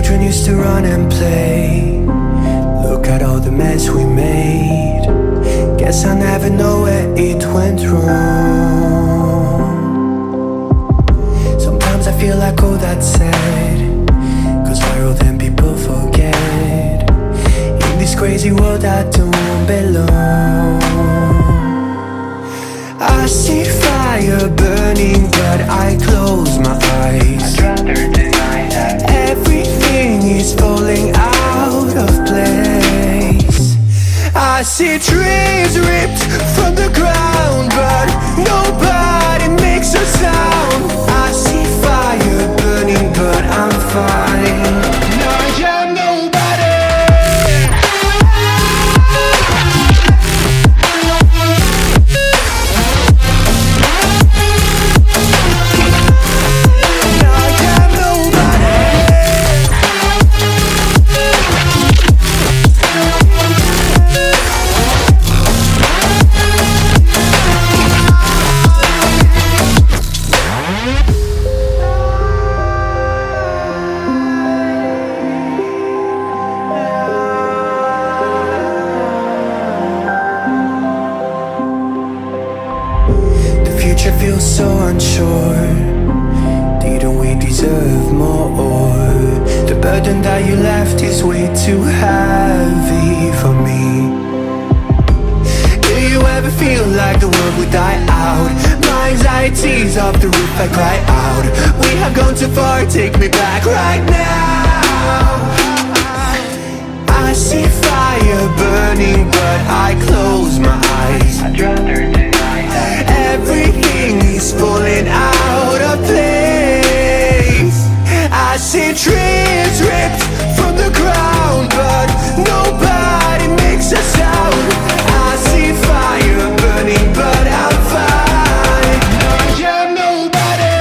children used to run and play. Look at all the mess we made. Guess I never know where it went wrong. Sometimes I feel like all that's said, 'cause viral then people forget. In this crazy world I don't belong. I see fire burning but I close my eyes. I'd rather deny that. Everything is falling out of place. I see trees ripped from the ground but nobody makes a sound. I see fire burning but I'm fine. No, I'm nobody. Feels so unsure. Didn't we deserve more? The burden that you left is way too heavy for me. Do you ever feel like the world would die out? My anxiety's off the roof, I cry out. We have gone too far, take me back right now. I see fire burning but I close my eyes. I'd rather deny that. Everything is falling out of place. I see trees ripped from the ground but nobody makes a sound. I see fire burning but I'm fine. I'm nobody.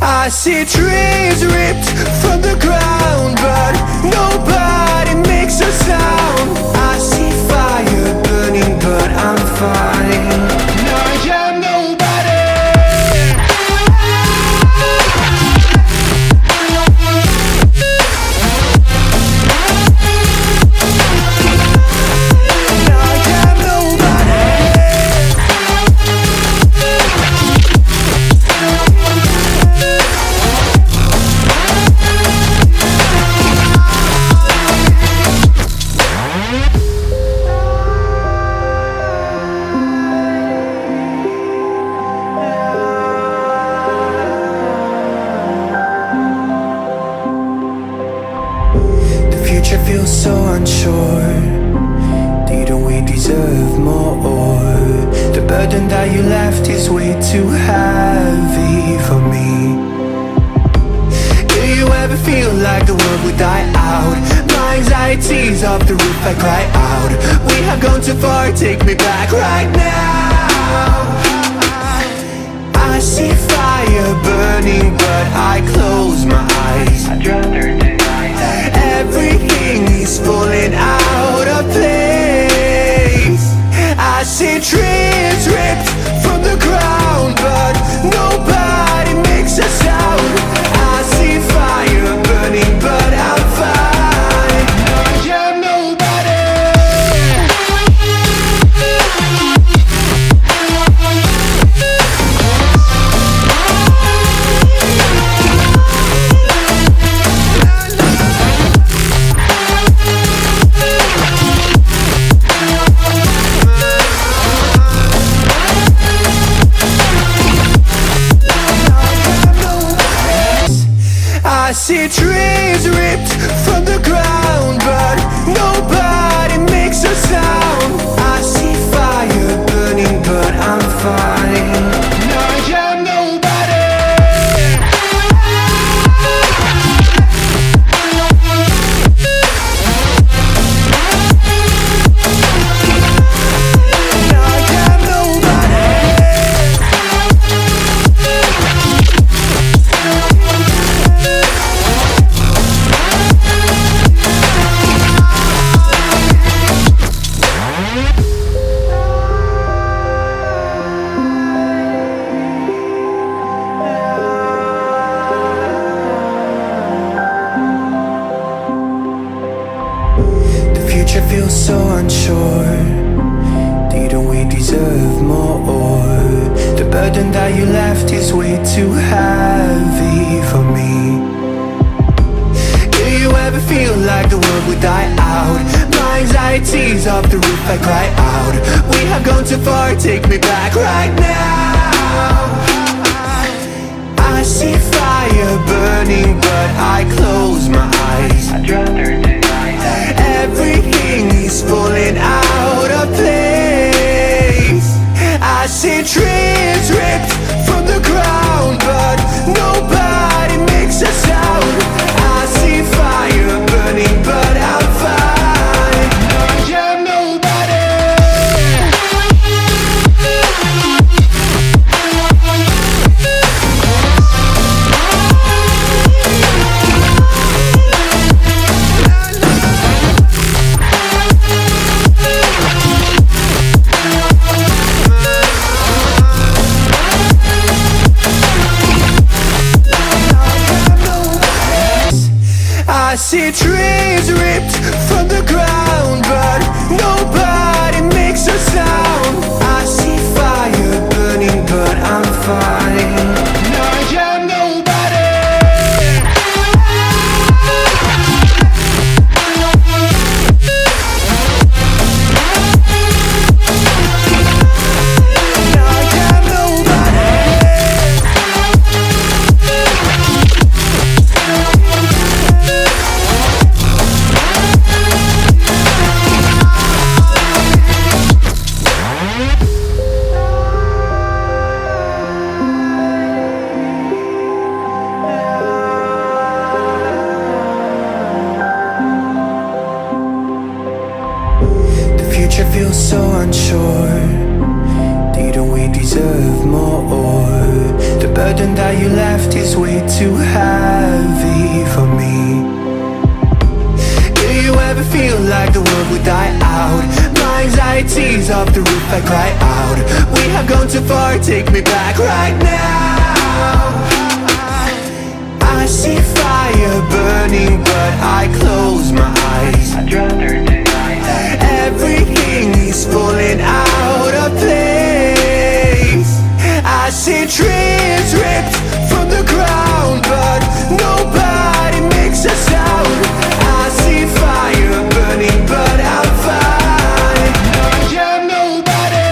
I see trees ripped from the ground but nobody makes a sound. I see fire burning but I'm fine. No, I'm nobody. No, I'm nobody. Feels so unsure. Didn't we deserve more? The burden that you left is way too heavy for me. Do you ever feel like the world would die out? My anxiety's off the roof, I cry out. We have gone too far, take me back right now. I see fire burning but I close my eyes. I'd rather deny that. Everything is falling out of place. I see trees ripped from the ground but nobody makes a sound. I see fire burning but I'm fine. I'm nobody. I see trees ripped from the ground but nobody makes a sound. I see fire burning but I'm fine. No, I'm nobody. The future feels so unsure. Didn't we deserve more? The burden that you left is way too heavy for me. Do you ever feel like the world would die out? My anxieties off the roof, I cry out. We have gone too far, take me back right now. I see fire burning, but I close my eyes. I'd rather deny that. Everything is falling out of place. I see trees ripped from the ground, but nobody makes a sound. I see fire burning, but I'm fine. I'm nobody. I see trees ripped from the ground, but nobody makes a sound. I see fire burning, but I'm fine. I'm nobody. I'm nobody. The future feels so unsure. Didn't we deserve more? The burden that you left is way too heavy for me. Do you ever feel like the world would die out? My anxieties off the roof, I cry out. We have gone too far, take me back right now. I see fire burning, but I close my eyes. I'd rather deny that. Everything is falling out of place. I see trees ripped from the ground, but nobody makes a sound. I see fire burning, but I'm fine. I'm nobody.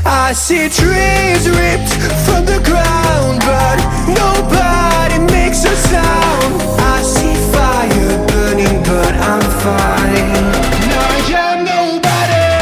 I see trees ripped from the ground, but nobody makes a sound. I see fire burning, but I'm fine. I'm nobody. I'm nobody.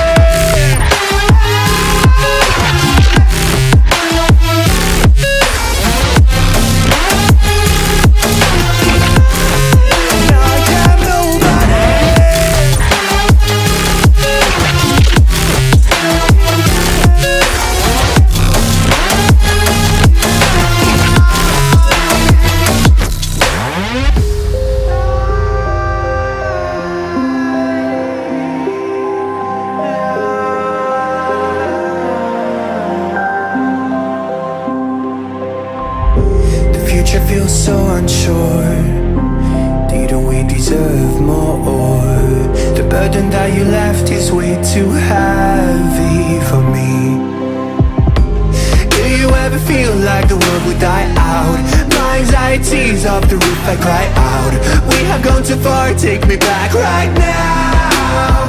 The future feels so unsure. Didn't we deserve more? The burden that you left is way too heavy for me. Do you ever feel like the world would die out? My anxieties off the roof, I cry out. We have gone too far, take me back right now.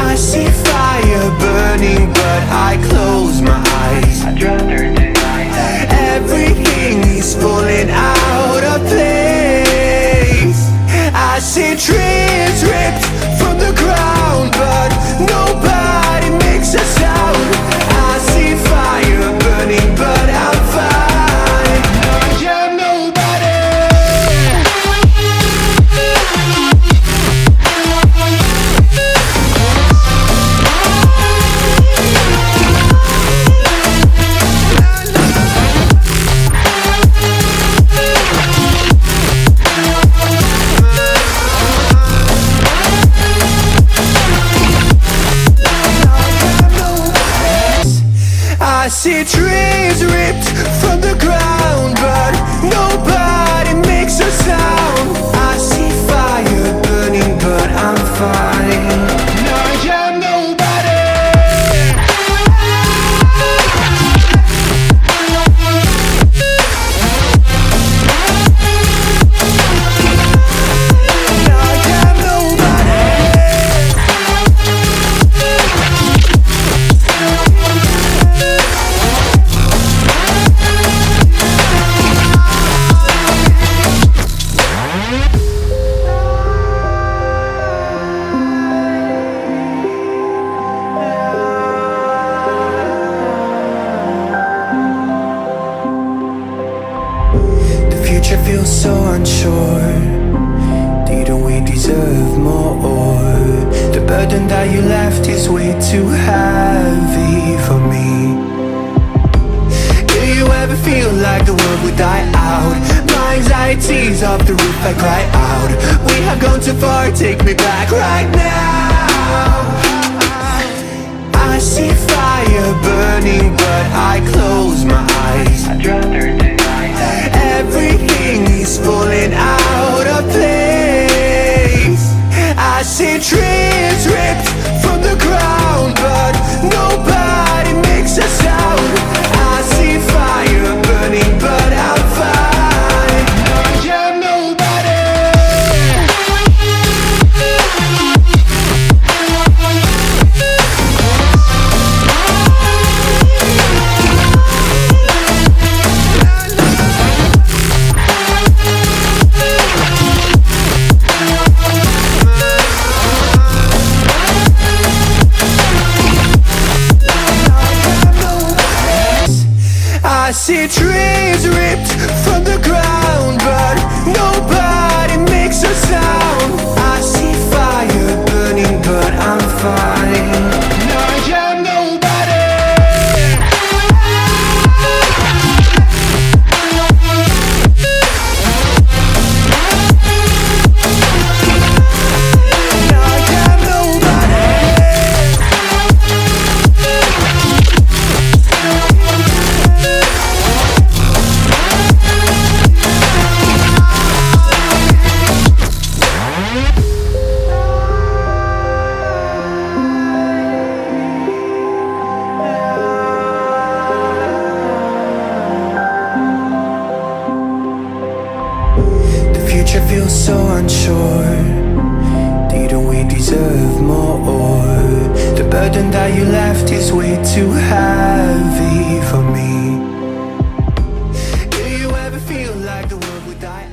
I see fire burning, but I close my eyes. I'd rather deny that. Everything is falling out of place. I see trees ripped from the ground, but nobody makes a sound. I see fire burning, but I'm fine. feel so unsure. Didn't we deserve more? The burden that you left is way too heavy for me. Do you ever feel like the world would die out? My anxiety's off the roof, I cry out. We have gone too far, take me back right now. I see fire burning, but I close my eyes. I'd rather deny that. Everything is falling out of place. I see trees ripped from the ground, but nobody makes a sound. I see fire burning, but I'm fine. I'm nobody. I see trees ripped from the ground, but nobody makes a sound. I see fire burning, but I'm fine. I am nobody. I am nobody. The future feels so unsure. Didn't we deserve more? The burden that you left is way too heavy for me. Do you ever feel like the world would die